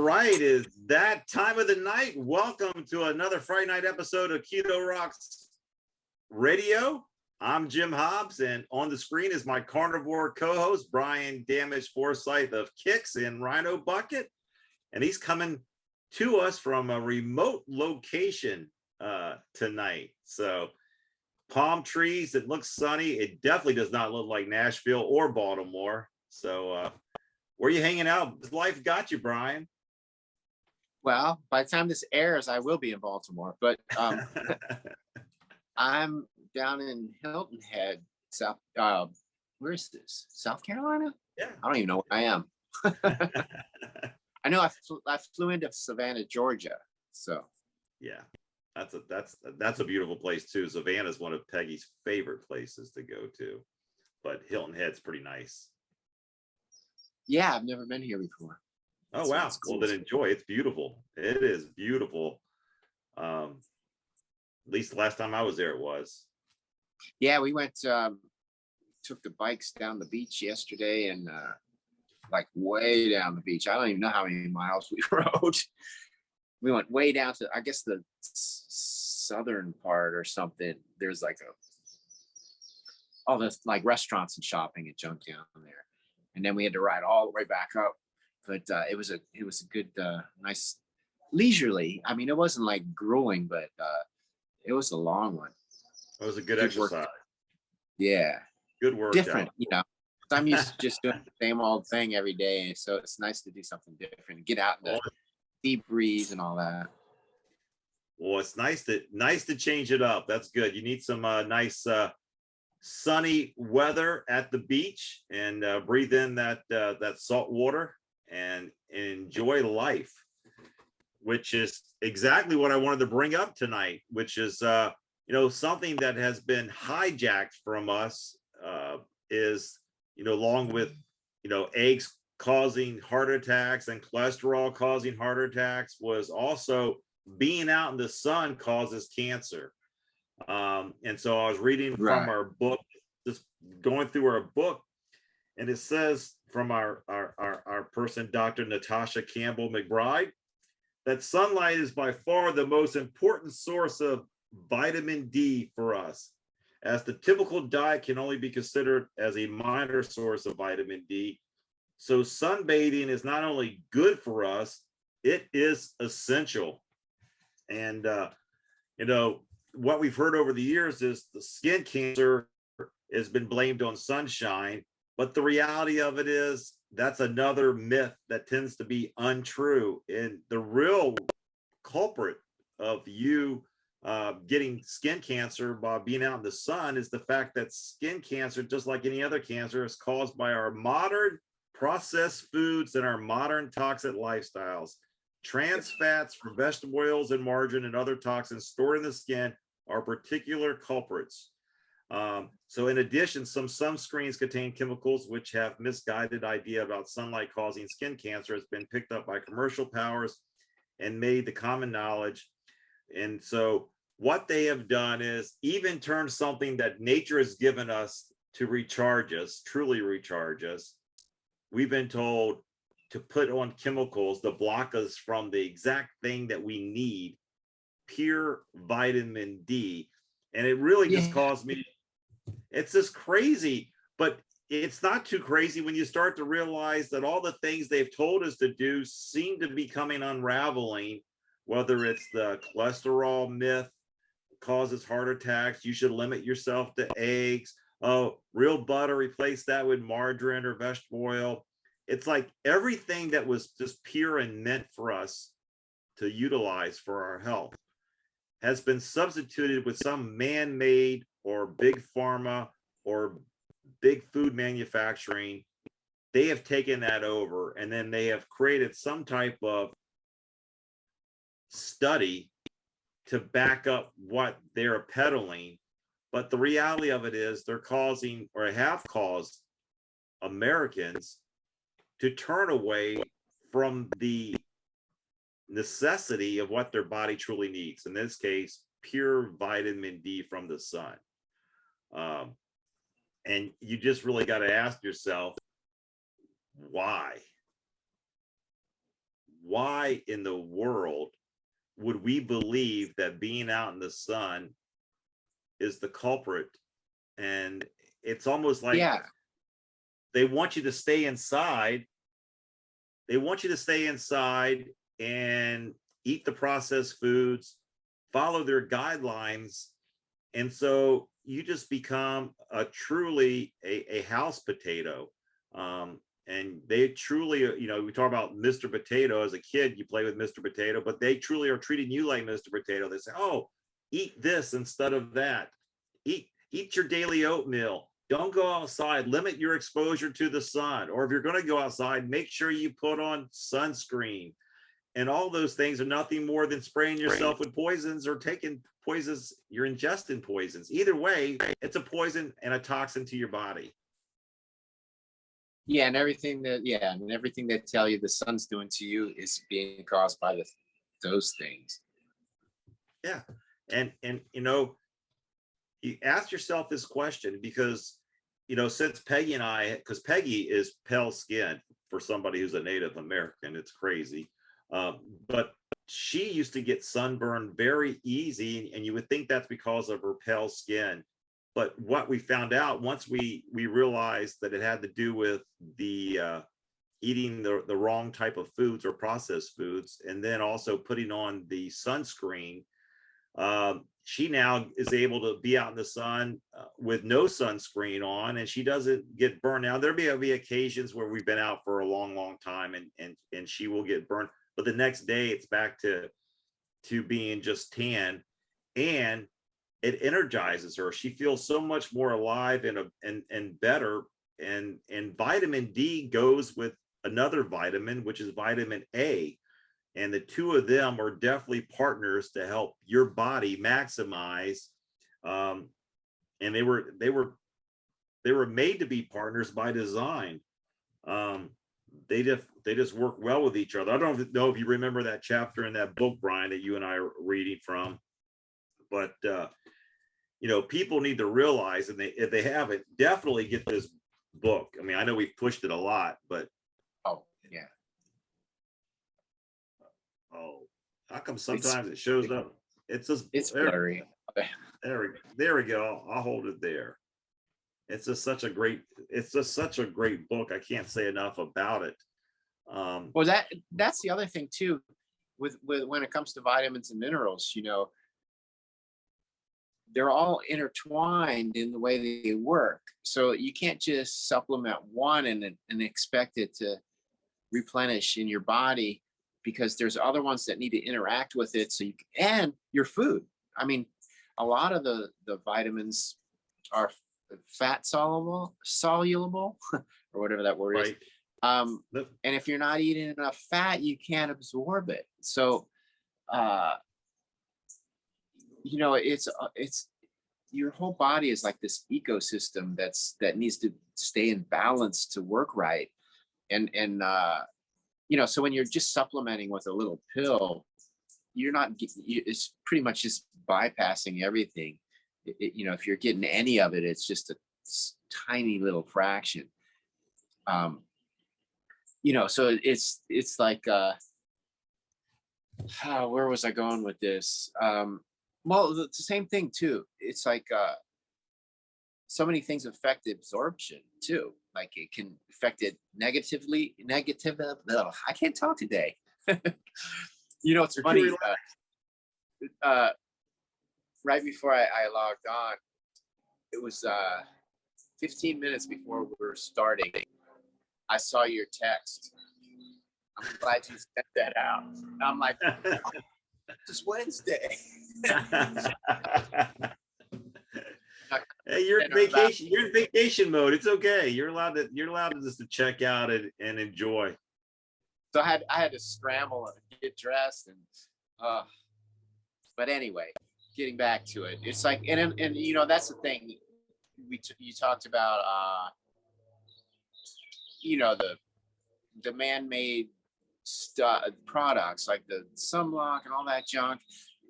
right, it's that time of the night. Welcome to another Friday night episode of Keto Rocks Radio. I'm Jim Hobbs, and on the screen is my carnivore co-host, Brian Damage Forsythe of Kix in Rhino Bucket. And he's coming to us from a remote location tonight. So palm trees, it looks sunny. It definitely does not look like Nashville or Baltimore. So where are you hanging out? How's life got you, Brian? Well, by the time this airs, I will be in Baltimore, but I'm down in Hilton Head, South. Where is this? South Carolina? Yeah. I don't even know where I am. I know I flew into Savannah, Georgia. So yeah, that's a beautiful place too. Savannah is one of Peggy's favorite places to go to, but Hilton Head's pretty nice. Yeah, I've never been here before. Oh wow! Cool. Well, then enjoy. It's beautiful. It is beautiful. At least the last time I was there, it was. Yeah, we went. Took the bikes down the beach yesterday, and like way down the beach. I don't even know how many miles we rode. We went way down to, I guess, the southern part or something. There's like all this like restaurants and shopping and junk down there. And then we had to ride all the way back up, but it was a good, nice, leisurely. I mean, it wasn't like grueling, but it was a long one. It was a good exercise. Workout. Yeah, good work. Different, you know. I'm used to just doing the same old thing every day, so it's nice to do something different, get out in the deep breeze and all that. Well, it's nice to change it up. That's good. You need some nice. Sunny weather at the beach and breathe in that salt water and enjoy life, which is exactly what I wanted to bring up tonight, which is something that has been hijacked from us is along with eggs causing heart attacks and cholesterol causing heart attacks, was also being out in the sun causes cancer. And so I was reading from our book, just going through our book, and it says from our person, Dr. Natasha Campbell McBride, that sunlight is by far the most important source of vitamin D for us, as the typical diet can only be considered as a minor source of vitamin D. So sunbathing is not only good for us, it is essential. And what we've heard over the years is the skin cancer has been blamed on sunshine, but the reality of it is that's another myth that tends to be untrue. And the real culprit of you getting skin cancer by being out in the sun is the fact that skin cancer, just like any other cancer, is caused by our modern processed foods and our modern toxic lifestyles. Trans fats from vegetable oils and margarine and other toxins stored in the skin are particular culprits. So in addition, some sunscreens contain chemicals which have misguided idea about sunlight causing skin cancer has been picked up by commercial powers and made the common knowledge. And so what they have done is even turn something that nature has given us to recharge us, truly recharge us. We've been told to put on chemicals to block us from the exact thing that we need, pure vitamin D. And it really just caused me, it's just crazy, but it's not too crazy when you start to realize that all the things they've told us to do seem to be coming unraveling, whether it's the cholesterol myth causes heart attacks, you should limit yourself to eggs, real butter, replace that with margarine or vegetable oil. It's like everything that was just pure and meant for us to utilize for our health has been substituted with some man-made or big pharma or big food manufacturing. They have taken that over, and then they have created some type of study to back up what they're peddling. But the reality of it is they're causing, or have caused, Americans to turn away from the necessity of what their body truly needs. In this case, pure vitamin D from the sun. And you just really got to ask yourself, why? why in the world would we believe that being out in the sun is the culprit? And it's almost like they want you to stay inside. They want you to stay inside and eat the processed foods, follow their guidelines. And so you just become truly a house potato. And they truly, you know, we talk about Mr. Potato. As a kid, you play with Mr. Potato, but they truly are treating you like Mr. Potato. They say, oh, eat this instead of that. Eat your daily oatmeal. Don't go outside. Limit your exposure to the sun. Or if you're going to go outside, make sure you put on sunscreen. And all those things are nothing more than spraying yourself with poisons or taking poisons. You're ingesting poisons. Either way, it's a poison and a toxin to your body. Yeah, and everything that tell you the sun's doing to you is being caused by those things. Yeah, and you know, you ask yourself this question because, you know, since Peggy and I, because Peggy is pale skinned for somebody who's a Native American, it's crazy, but she used to get sunburned very easy, and you would think that's because of her pale skin. But what we found out once we realized that it had to do with the eating the wrong type of foods or processed foods, and then also putting on the sunscreen, she now is able to be out in the sun with no sunscreen on, and she doesn't get burned. Now there'll be occasions where we've been out for a long time, and she will get burned, but the next day it's back to being just tan, and it energizes her. She feels so much more alive and better. And vitamin D goes with another vitamin, which is vitamin A. And the two of them are definitely partners to help your body maximize. And they were made to be partners by design. They just work well with each other. I don't know if you remember that chapter in that book, Brian, that you and I are reading from, but you know, people need to realize, and if they haven't, definitely get this book. I mean, I know we've pushed it a lot, but oh yeah. Oh, how come sometimes it shows up? It's just blurry. There we go. I'll hold it there. It's just such a great book. I can't say enough about it. Well, that's the other thing too, with when it comes to vitamins and minerals, you know, they're all intertwined in the way they work. So you can't just supplement one and expect it to replenish in your body, because there's other ones that need to interact with it. So and your food. I mean, a lot of the vitamins are fat soluble or whatever that word is. And if you're not eating enough fat, you can't absorb it. So, you know, it's your whole body is like this ecosystem that needs to stay in balance to work right. And you know, so when you're just supplementing with a little pill, it's pretty much just bypassing everything. You know, if you're getting any of it, it's just a tiny little fraction. You know, so it's like, where was I going with this? Well, the same thing too. It's like so many things affect absorption too. Like it can affect it negatively. I can't talk today. You know, it's funny. Right before I logged on, it was 15 minutes before we were starting. I saw your text. I'm glad you sent that out. I'm like, oh, it's Wednesday. Hey, you're in vacation. You're in vacation mode. It's okay. You're allowed to just to check out and enjoy. So I had to scramble and get dressed, and but anyway, getting back to it, it's like, and you know, that's the thing. You talked about you know, the man-made products like the sunblock and all that junk.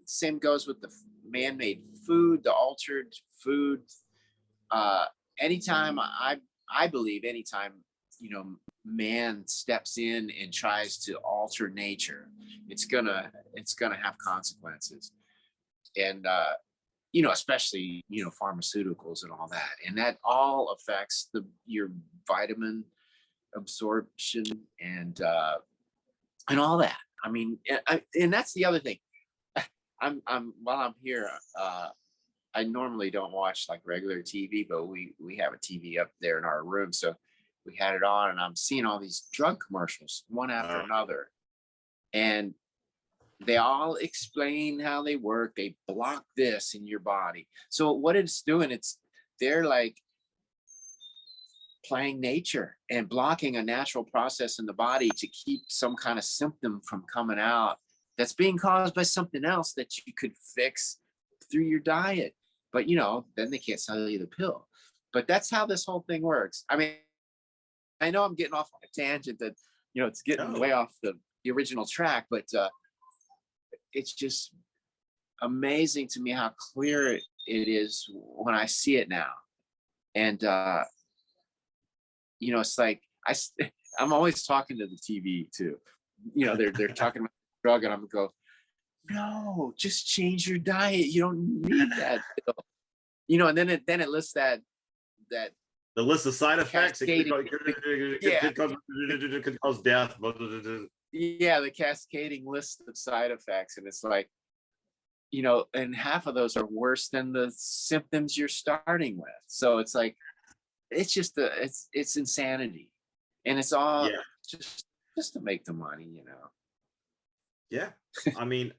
Same goes with the man-made food, the altered food. Anytime I believe, anytime, you know, man steps in and tries to alter nature, it's gonna have consequences. And you know, especially, you know, pharmaceuticals and all that, and that all affects your vitamin absorption and all that. I mean, and that's the other thing. I'm while I'm here, I normally don't watch like regular TV, but we have a TV up there in our room, so we had it on, and I'm seeing all these drug commercials one after another, and they all explain how they work. They block this in your body. So what it's doing, they're like playing nature and blocking a natural process in the body to keep some kind of symptom from coming out that's being caused by something else that you could fix through your diet. But, you know, then they can't sell you the pill. But that's how this whole thing works. I mean, I know I'm getting off on a tangent that, you know, it's getting way off the original track, but it's just amazing to me how clear it is when I see it now. And, you know, it's like, I'm always talking to the TV too. You know, they're talking about drug, and I'm gonna go, no, just change your diet. You don't need that pill. You know, and then it lists that the list of side effects. It could cause death. Yeah, the cascading list of side effects, and it's like, you know, and half of those are worse than the symptoms you're starting with. So it's like, it's just it's insanity, and it's all just to make the money, you know. Yeah, I mean,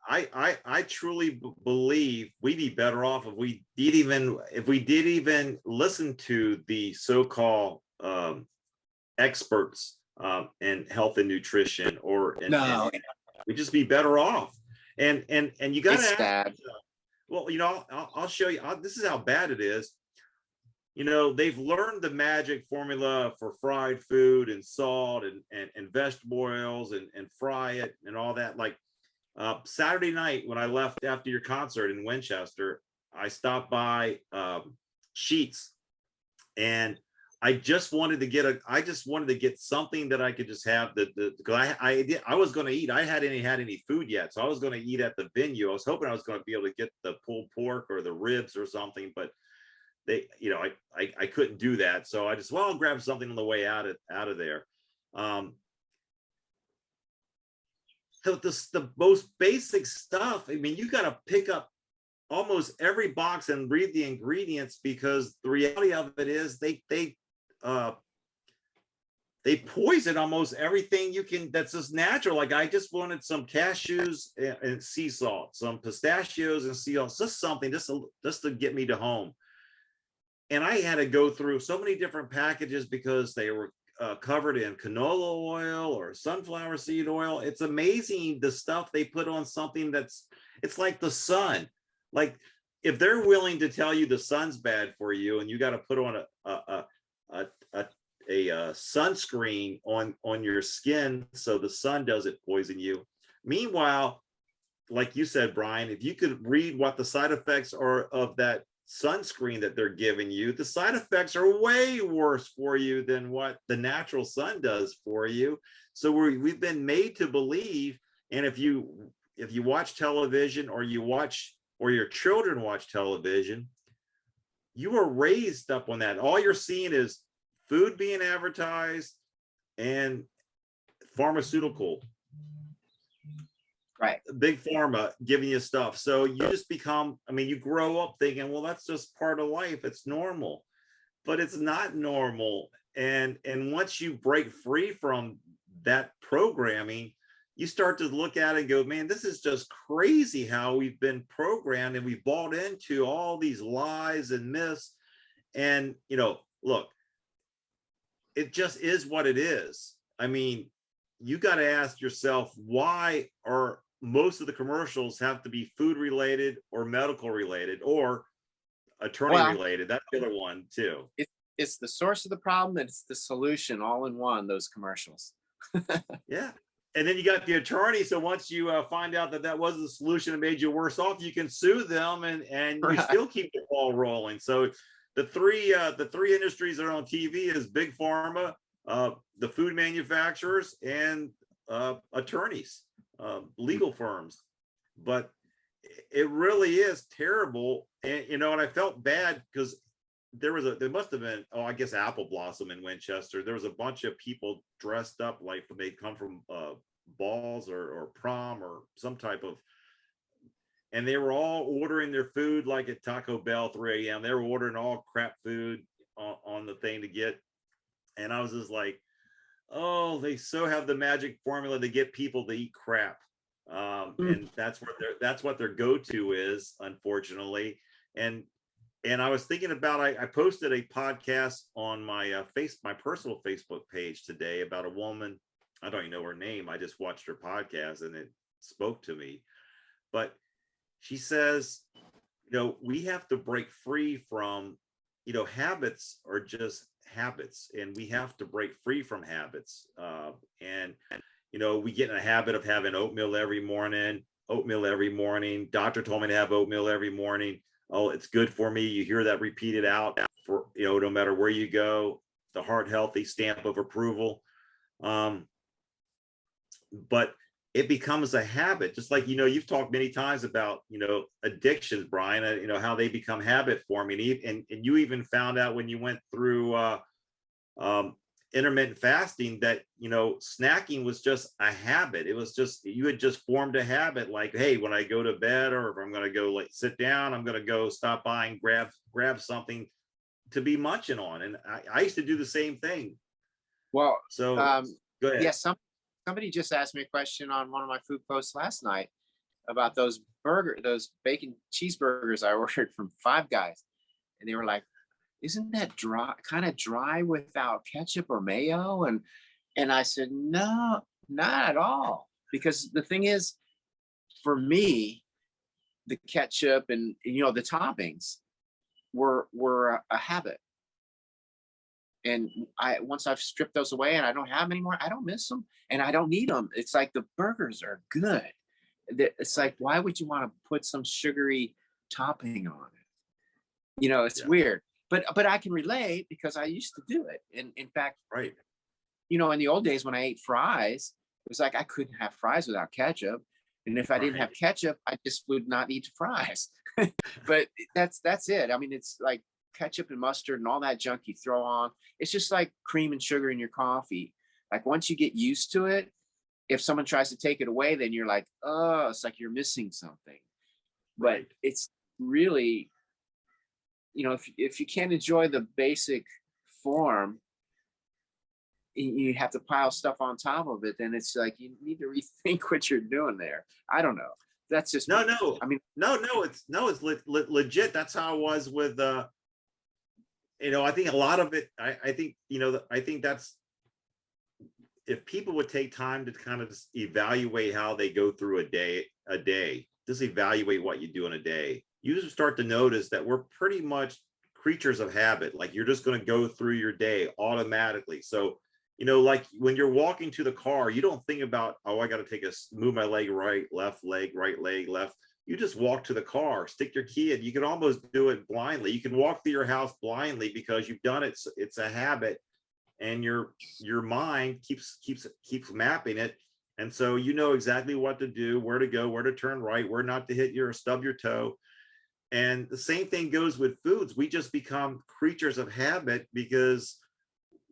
I truly believe we'd be better off if we did even listen to the so-called experts in health and nutrition, and we'd just be better off. And you got to ask, well, you know, I'll show you. This is how bad it is. You know, they've learned the magic formula for fried food and salt and vegetable oils and fry it and all that. Like Saturday night when I left after your concert in Winchester, I stopped by Sheets, and I just wanted to get something that I could just have because I was going to eat. I hadn't had any food yet, so I was going to eat at the venue. I was hoping I was going to be able to get the pulled pork or the ribs or something, but they, you know, I couldn't do that. So I just, I'll grab something on the way out of there. So the most basic stuff. I mean, you got to pick up almost every box and read the ingredients, because the reality of it is they poison almost everything you can that's just natural. Like I just wanted some cashews and sea salt, some pistachios and sea salt, just something just to get me to home. And I had to go through so many different packages because they were covered in canola oil or sunflower seed oil. It's amazing the stuff they put on something it's like the sun. Like if they're willing to tell you the sun's bad for you and you got to put on a sunscreen on your skin so the sun doesn't poison you. Meanwhile, like you said, Brian, if you could read what the side effects are of that sunscreen that they're giving you, the side effects are way worse for you than what the natural sun does for you. So we've been made to believe, and if you watch television or your children watch television, you are raised up on that. All you're seeing is food being advertised and pharmaceutical. Right. Big pharma giving you stuff. So you just become, I mean, you grow up thinking, well, that's just part of life. It's normal, but it's not normal. And once you break free from that programming, you start to look at it and go, man, this is just crazy how we've been programmed and we've bought into all these lies and myths. And, you know, look, it just is what it is. I mean, you got to ask yourself, why are most of the commercials have to be food related or medical related or attorney related? That's the other one too. It's the source of the problem and it's the solution all in one, those commercials. Yeah. And then you got the attorney. So once you find out that wasn't the solution and made you worse off, you can sue them and you still keep the ball rolling. So the three industries that are on TV is big pharma, the food manufacturers and attorneys, legal firms. But it really is terrible. And, you know, and I felt bad because there must have been, I guess Apple Blossom in Winchester. There was a bunch of people dressed up like they come from balls or prom or some type of, and they were all ordering their food like at Taco Bell 3 a.m. They were ordering all crap food on the thing to get. And I was just like, oh, they so have the magic formula to get people to eat crap. And that's what their go-to is, unfortunately. And I was thinking about, I posted a podcast on my my personal Facebook page today about a woman. I don't even know her name. I just watched her podcast and it spoke to me. But she says, you know, we have to break free from, you know, habits are just habits, and we have to break free from habits. And you know, we get in a habit of having oatmeal every morning. Doctor told me to have oatmeal every morning. Oh, it's good for me. You hear that repeated out for, you know, no matter where you go, the heart healthy stamp of approval. But it becomes a habit, just like, you know, you've talked many times about, you know, addictions, Brian, you know, how they become habit forming. And you even found out when you went through intermittent fasting that, you know, snacking was just a habit. It was just, you had just formed a habit like, hey, when I go to bed or if I'm going to go like sit down, I'm going to go stop by and grab something to be munching on. And I used to do the same thing. Well, so go ahead. Yes, somebody just asked me a question on one of my food posts last night about those bacon cheeseburgers I ordered from Five Guys. And they were like, isn't that kind of dry without ketchup or mayo? And I said, no, not at all. Because the thing is, for me, the ketchup and, you know, the toppings were a habit. And once I've stripped those away and I don't have them anymore, I don't miss them and I don't need them. It's like the burgers are good. It's like, why would you want to put some sugary topping on it? You know, it's weird. But I can relate because I used to do it. And in fact, right, you know, in the old days when I ate fries, it was like I couldn't have fries without ketchup. And if I didn't have ketchup, I just would not eat fries. But that's it. I mean, it's like ketchup and mustard and all that junk you throw on. It's just like cream and sugar in your coffee. Like once you get used to it, if someone tries to take it away, then you're like, oh, it's like you're missing something. But it's really, you know, if you can't enjoy the basic form, you have to pile stuff on top of it, then it's like you need to rethink what you're doing there. I don't know. That's just no. I mean, it's legit. That's how it was with you know, I think a lot of it, I think, you know, I think that's, if people would take time to kind of just evaluate how they go through a day, just evaluate what you do in a day, you just start to notice that we're pretty much creatures of habit. Like you're just going to go through your day automatically. So, you know, like when you're walking to the car, you don't think about, oh, I got to move my leg, right leg, left. You just walk to the car, stick your key in. You can almost do it blindly. You can walk through your house blindly because you've done it. It's a habit, and your mind keeps mapping it. And so you know exactly what to do, where to go, where to turn right, where not to hit stub your toe. And the same thing goes with foods. We just become creatures of habit because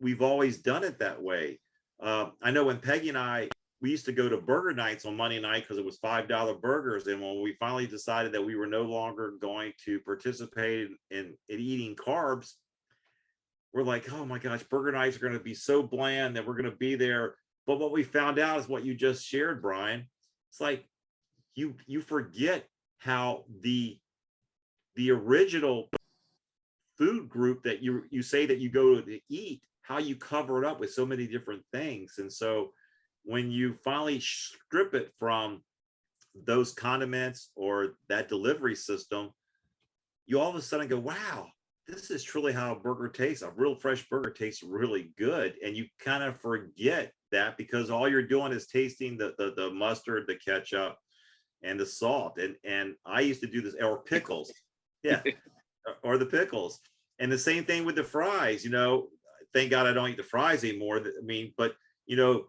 we've always done it that way. I know when Peggy and we used to go to burger nights on Monday night because it was $5 burgers. And when we finally decided that we were no longer going to participate in eating carbs, we're like, oh my gosh, burger nights are going to be so bland that we're going to be there. But what we found out is what you just shared, Brian. It's like you forget how the original food group that you say that you go to eat, how you cover it up with so many different things. And so when you finally strip it from those condiments or that delivery system, you all of a sudden go, wow, this is truly how a burger tastes. A real fresh burger tastes really good. And you kind of forget that because all you're doing is tasting the mustard, the ketchup, and the salt. And I used to do this, or pickles. Yeah. Or the pickles. And the same thing with the fries. You know, thank God I don't eat the fries anymore. I mean, but you know,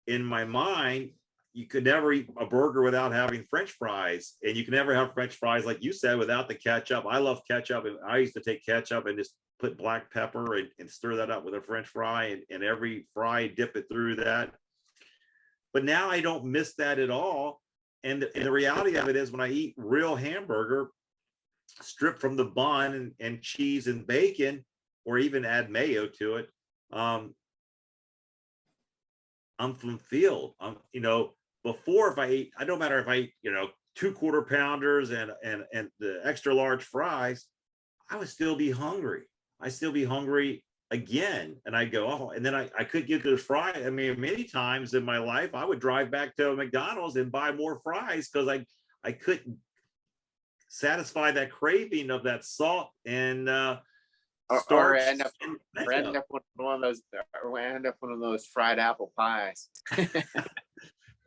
in my mind, you could never eat a burger without having French fries, and you can never have French fries, like you said, without the ketchup. I love ketchup, and I used to take ketchup and just put black pepper and stir that up with a French fry, and every fry dip it through that. But now I don't miss that at all. And the reality of it is, when I eat real hamburger, stripped from the bun and cheese and bacon, or even add mayo to it, I'm fulfilled. You know, before, if I eat, I don't matter if I eat, you know, 2 quarter pounders and the extra large fries, I would still be hungry. I still be hungry again. And I go, oh, and then I could get those fries. I mean, many times in my life, I would drive back to McDonald's and buy more fries because I couldn't satisfy that craving of that salt and or end up with one of those fried apple pies.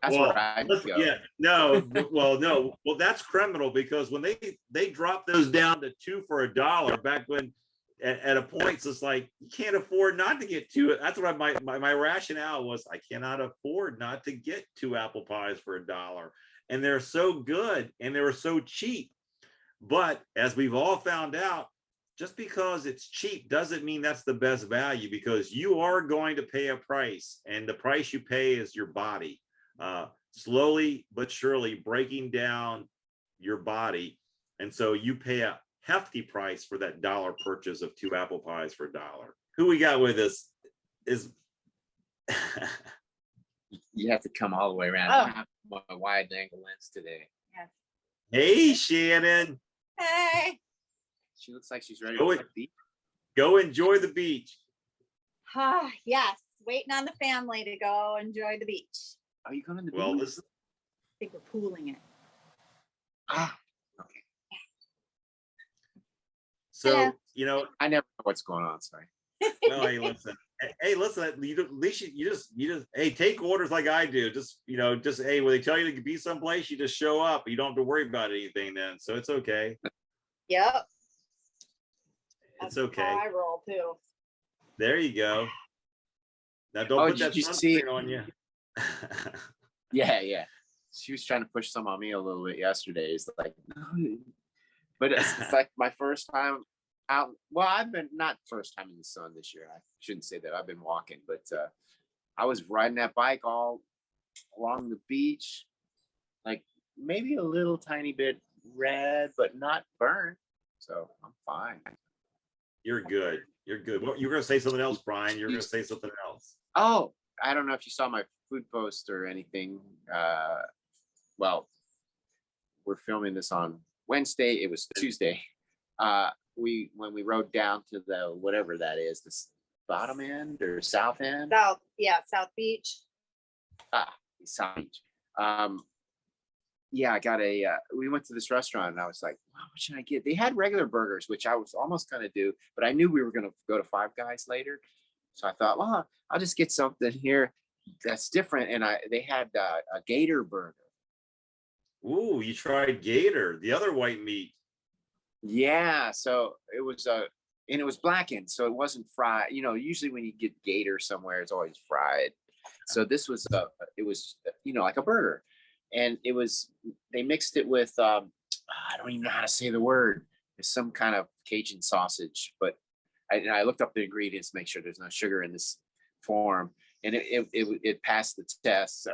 That's well, where I go. Yeah, no, no. Well, that's criminal, because when they dropped those down to 2 for $1 back when, at a point, it's like, you can't afford not to get 2. That's what my rationale was. I cannot afford not to get 2 apple pies for $1, and they're so good and they were so cheap. But as we've all found out, just because it's cheap doesn't mean that's the best value, because you are going to pay a price, and the price you pay is your body. Slowly but surely breaking down your body. And so you pay a hefty price for that $1 purchase of 2 apple pies for $1. Who we got with us is you have to come all the way around. I have my wide angle lens today. Yes. Hey, Shannon. Hey. She looks like she's ready to the beach. Go enjoy the beach. Yes, waiting on the family to go enjoy the beach. Are you going to the Well, beach? this is, I think we're pooling it. Okay. so Hello. you know, I never know what's going on. Sorry. well, hey, listen. Hey, listen. At least you just hey, take orders like I do. Just hey, when they tell you to be someplace, you just show up. You don't have to worry about anything then. So it's okay. Yep. It's okay. How I roll too. There you go. Now don't put that did you see sunscreen on you. Yeah. She was trying to push some on me a little bit yesterday. It's like, no. But it's like my first time out. Well, I've been not first time in the sun this year. I shouldn't say that. I've been walking, but I was riding that bike all along the beach, like maybe a little tiny bit red, but not burnt. So I'm fine. You're good. You're good. Well, you're going to say something else, Brian. You're going to say something else. Oh, I don't know if you saw my food post or anything. Well, we're filming this on Wednesday. It was Tuesday. When we rode down to the whatever that is, the bottom end or south end. South Beach. South Beach. Yeah, I got we went to this restaurant and I was like, wow, what should I get? They had regular burgers, which I was almost going to do, but I knew we were going to go to Five Guys later. So I thought, well, I'll just get something here that's different. And they had a gator burger. Ooh, you tried gator, the other white meat. Yeah, so it was and it was blackened, so it wasn't fried. You know, usually when you get gator somewhere, it's always fried. So this was it was like a burger, and they mixed it with I don't even know how to say the word. It's some kind of Cajun sausage, but I looked up the ingredients to make sure there's no sugar in this form, and it passed the test.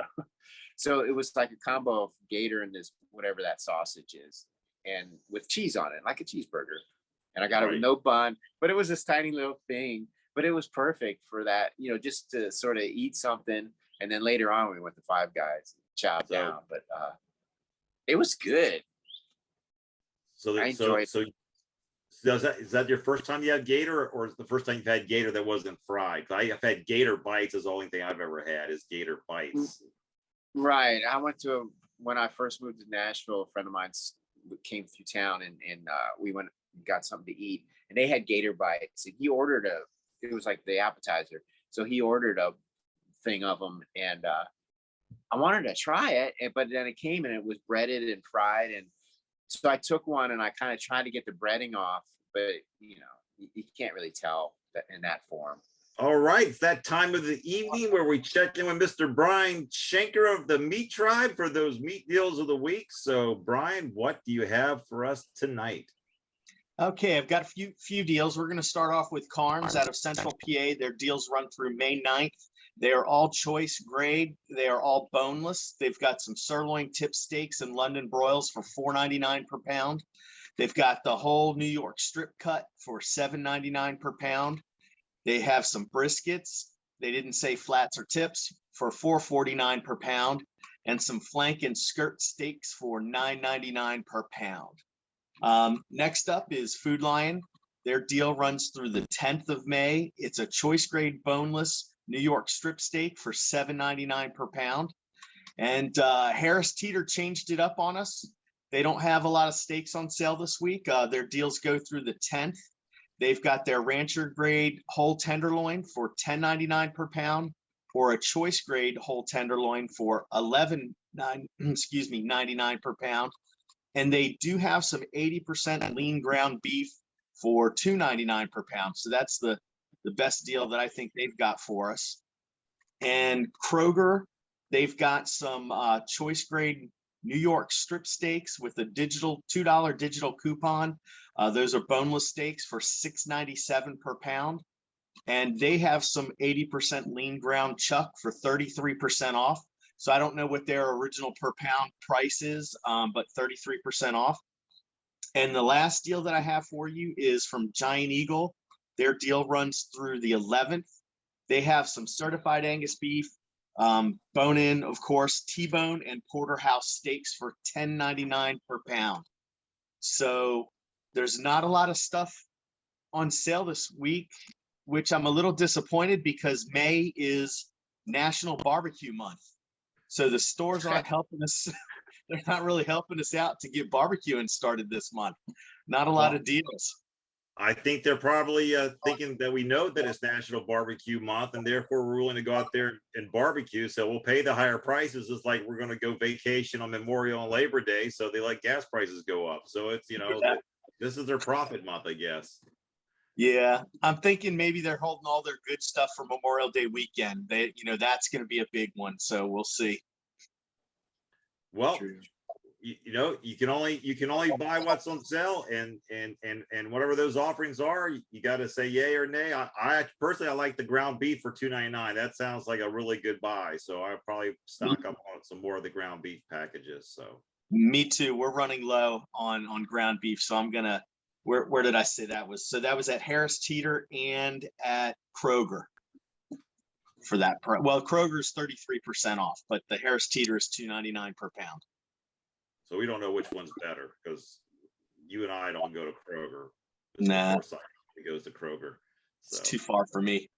So it was like a combo of gator and this whatever that sausage is, and with cheese on it, like a cheeseburger. And I got it with no bun, but it was this tiny little thing. But it was perfect for that, just to sort of eat something. And then later on, we went to Five Guys, chowed down. But it was good. So I enjoyed it. So is that your first time you had gator, or is the first time you've had gator that wasn't fried? I've had gator bites. Is the only thing I've ever had is gator bites. Right. I went to, when I first moved to Nashville, a friend of mine came through town and we went and got something to eat, and they had gator bites. And he ordered it was like the appetizer. So he ordered a thing of them, and I wanted to try it, but then it came and it was breaded and fried. And so I took one and I kind of tried to get the breading off, but you can't really tell in that form. All right, it's that time of the evening where we check in with Mr. Brian Schenker of the Meat Tribe for those meat deals of the week. So, Brian, what do you have for us tonight? Okay, I've got a few deals. We're going to start off with Carnes out of Central PA. Their deals run through May 9th. They are all choice grade. They are all boneless. They've got some sirloin tip steaks and London broils for $4.99 per pound. They've got the whole New York strip cut for $7.99 per pound. They have some briskets. They didn't say flats or tips for $4.49 per pound, and some flank and skirt steaks for $9.99 per pound. Next up is Food Lion. Their deal runs through the 10th of May. It's a choice grade boneless New York strip steak for $7.99 per pound. And Harris Teeter changed it up on us. They don't have a lot of steaks on sale this week. Their deals go through the 10th. They've got their rancher grade whole tenderloin for $10.99 per pound, or a choice grade whole tenderloin for $11.99 per pound. And they do have some 80% lean ground beef for $2.99 per pound. So that's the best deal that I think they've got for us. And Kroger, they've got some choice grade New York strip steaks with a $2 digital coupon. Those are boneless steaks for $6.97 per pound. And they have some 80% lean ground chuck for 33% off. So I don't know what their original per pound price is, but 33% off. And the last deal that I have for you is from Giant Eagle. Their deal runs through the 11th. They have some certified Angus beef, bone-in, of course, T-bone and porterhouse steaks for $10.99 per pound. So there's not a lot of stuff on sale this week, which I'm a little disappointed because May is National Barbecue Month. So the stores aren't helping us. They're not really helping us out to get barbecuing started this month. Not a lot of deals. I think they're probably thinking that we know that it's National Barbecue Month, and therefore we're willing to go out there and barbecue. So we'll pay the higher prices. It's like we're going to go vacation on Memorial and Labor Day, so they let gas prices go up. So it's, this is their profit month, I guess. Yeah, I'm thinking maybe they're holding all their good stuff for Memorial Day weekend. That's going to be a big one. So we'll see. Well, you can only buy what's on sale, and whatever those offerings are, you got to say yay or nay. I personally, I like the ground beef for $2.99. That sounds like a really good buy. So I'll probably stock up on some more of the ground beef packages. So me too. We're running low on ground beef, so I'm gonna. Where did I say that was? So that was at Harris Teeter and at Kroger for that. Well, Kroger's 33% off, but the Harris Teeter is $2.99 per pound. So we don't know which one's better because you and I don't go to Kroger. Nah. Forsythe goes to Kroger. So. It's too far for me.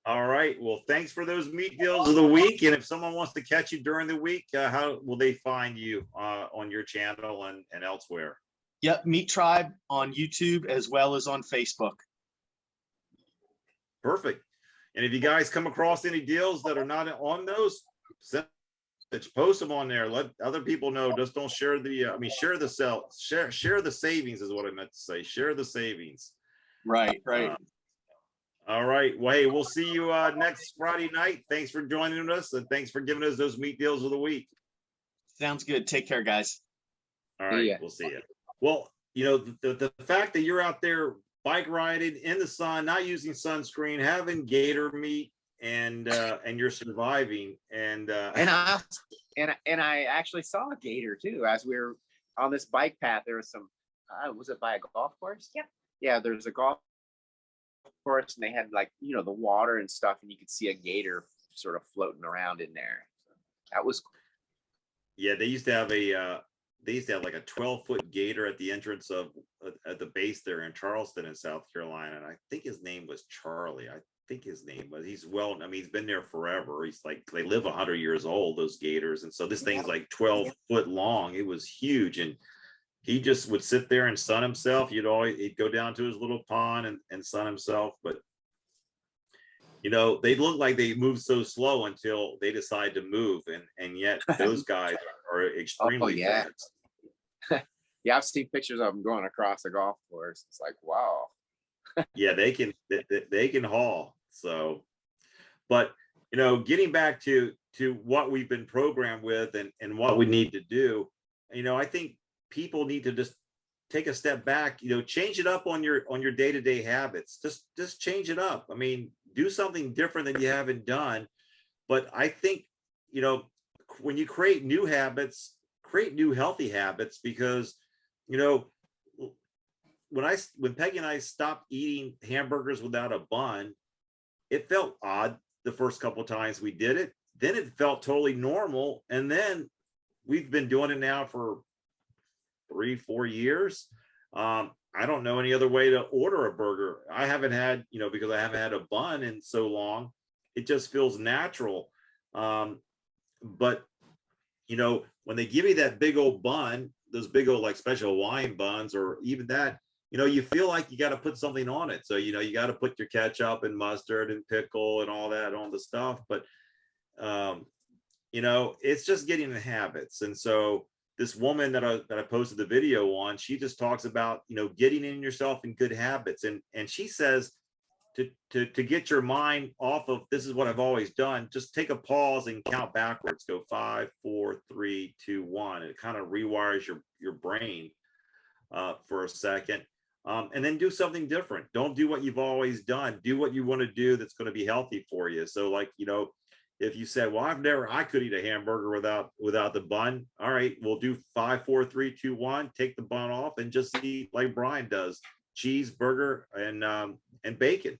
All right. Well, thanks for those meat deals of the week. And if someone wants to catch you during the week, how will they find you on your channel and elsewhere? Yep, Meat Tribe on YouTube as well as on Facebook. Perfect. And if you guys come across any deals that are not on those, post them on there. Let other people know. Just don't share share the savings is what I meant to say. Share the savings. Right. All right. Well, hey, we'll see you next Friday night. Thanks for joining us, and thanks for giving us those meat deals of the week. Sounds good. Take care, guys. All right. We'll see you. Well, the fact that you're out there bike riding in the sun, not using sunscreen, having gator meat, and you're surviving, and I actually saw a gator too as we were on this bike path. There was some was it by a golf course? Yep. Yeah, there's a golf course, and they had the water and stuff, and you could see a gator sort of floating around in there. So that was cool. Yeah, they used to have like a 12-foot gator at the entrance at the base there in Charleston in South Carolina, and I think his name was Charlie. He's he's been there forever. He's like, they live 100 years old, those gators. And so this thing's like 12 foot long. It was huge. And he just would sit there and sun himself. He'd go down to his little pond and sun himself. But, they look like they move so slow until they decide to move. And yet those guys are extremely fast. Yeah, I've seen pictures of them going across a golf course. It's like, wow. Yeah, they can haul. So, but getting back to what we've been programmed with and what we need to do, I think people need to just take a step back, change it up on your day-to-day habits. Just change it up. I mean, do something different than you haven't done. But I think, when you create new habits, create new healthy habits, because, when Peggy and I stopped eating hamburgers without a bun, it felt odd the first couple of times we did it. Then it felt totally normal. And then we've been doing it now for 3-4 years. I don't know any other way to order a burger. I haven't had, because I haven't had a bun in so long. It just feels natural. But when they give you that big old bun, those big old like special Hawaiian buns, or even that, you feel like you got to put something on it. So, you got to put your ketchup and mustard and pickle and all that on the stuff. But, it's just getting the habits. And so this woman that I posted the video on, she just talks about, getting in yourself in good habits. And she says to get your mind off of, this is what I've always done, just take a pause and count backwards, go 5, 4, 3, 2, 1. It kind of rewires your brain for a second. And then do something different. Don't do what you've always done. Do what you want to do that's going to be healthy for you. So like, if you said, well, I could eat a hamburger without the bun. All right, we'll do 5, 4, 3, 2, 1, take the bun off and just eat like Brian does, cheeseburger and bacon,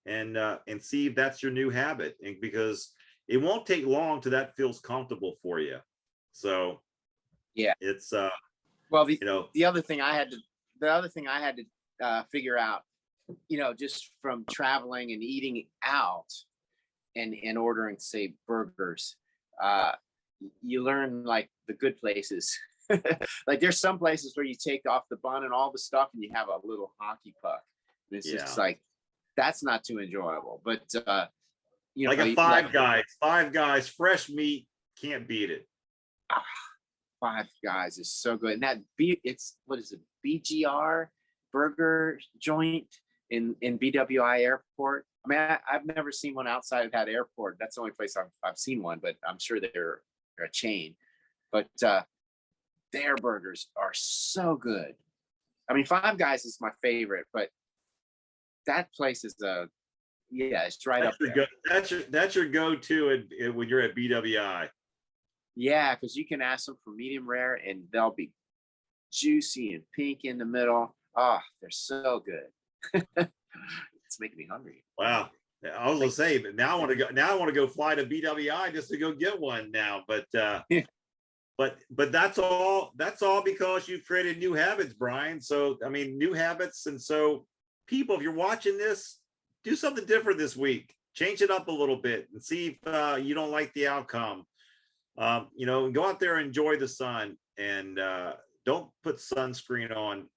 and see if that's your new habit. And because it won't take long till that feels comfortable for you. So yeah, it's well, the other thing I had to figure out, just from traveling and eating out and ordering, say, burgers, you learn like the good places. Like there's some places where you take off the bun and all the stuff and you have a little hockey puck. And it's just like, that's not too enjoyable. But like a Five Guys, fresh meat, can't beat it. Five Guys is so good. And it's what is it, BGR burger joint in BWI Airport. I mean, I've never seen one outside of that airport. That's the only place I've seen one, but I'm sure they're a chain. But their burgers are so good. I mean, Five Guys is my favorite, but that place is it's right up there. That's your go-to when you're at BWI. Yeah, because you can ask them for medium rare and they'll be juicy and pink in the middle. Oh, they're so good. It's making me hungry. Wow. I was gonna say, but now I want to go. Now I want to go fly to BWI just to go get one now. But but that's all because you've created new habits, Brian. So I mean, new habits. And so people, if you're watching this, do something different this week. Change it up a little bit and see if you don't like the outcome. Go out there and enjoy the sun, and don't put sunscreen on.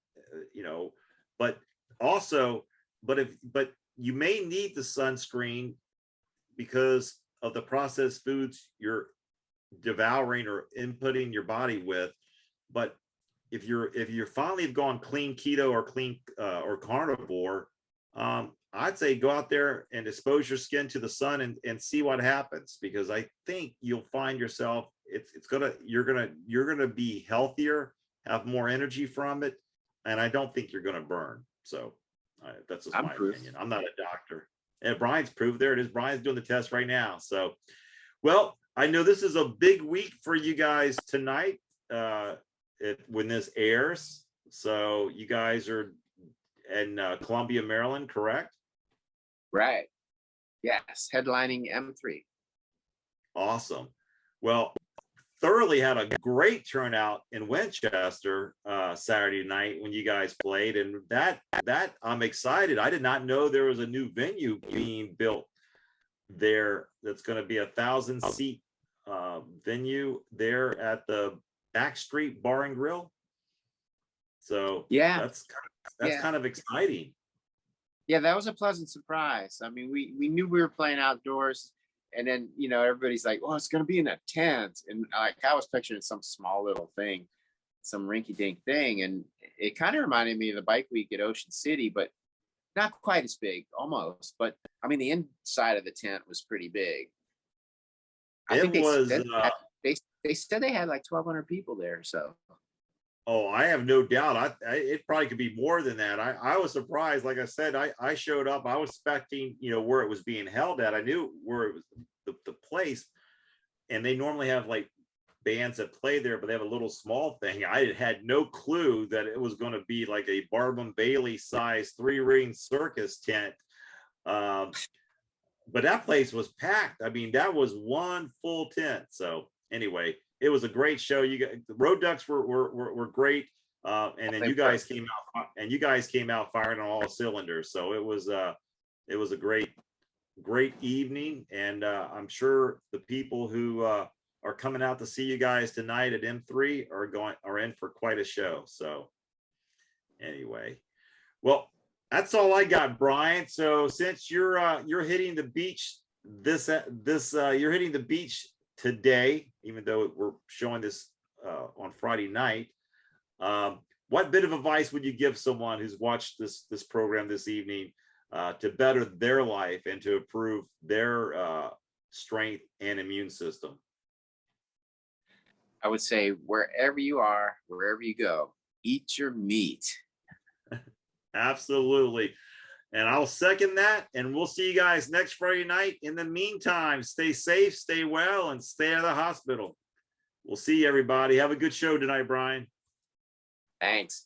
But you may need the sunscreen because of the processed foods you're devouring or inputting your body with. But if you're finally have gone clean keto or clean or carnivore, I'd say go out there and expose your skin to the sun and see what happens, because I think you'll find yourself, you're gonna be healthier, have more energy from it, and I don't think you're gonna burn. So that's just my opinion. I'm not a doctor. And Brian's proof. There it is. Brian's doing the test right now. So, well, I know this is a big week for you guys tonight when this airs. So you guys are in Columbia, Maryland, correct? Right. Yes. Headlining M3. Awesome. Well, thoroughly had a great turnout in Winchester Saturday night when you guys played, and that I'm excited. I did not know there was a new venue being built there that's going to be 1,000-seat venue there at the Backstreet Bar and Grill. So yeah, that's kind of exciting. Yeah, that was a pleasant surprise. I mean, we knew we were playing outdoors. And then, everybody's like, well, it's going to be in a tent. And I was picturing some small little thing, some rinky dink thing. And it kind of reminded me of the bike week at Ocean City, but not quite as big, almost, but I mean, the inside of the tent was pretty big. I think they said they had like 1,200 people there. So, oh, I have no doubt. It probably could be more than that. I was surprised. Like I said, I showed up. I was expecting, where it was being held at. I knew where it was the place, and they normally have like bands that play there, but they have a little small thing. I had no clue that it was going to be like a Barnum Bailey size 3-ring circus tent. But that place was packed. I mean, that was one full tent. So anyway, it was a great show. The Road Ducks were great. And then you guys came out firing on all cylinders. So it was a great evening. And I'm sure the people who are coming out to see you guys tonight at M3 are in for quite a show. So anyway, well, that's all I got, Brian. So since you're hitting the beach you're hitting the beach today, even though we're showing this on Friday night, what bit of advice would you give someone who's watched this program this evening to better their life and to improve their strength and immune system? I would say wherever you are, wherever you go, eat your meat. Absolutely. And I'll second that. And we'll see you guys next Friday night. In the meantime, stay safe, stay well, and stay out of the hospital. We'll see you, everybody. Have a good show tonight, Brian. Thanks.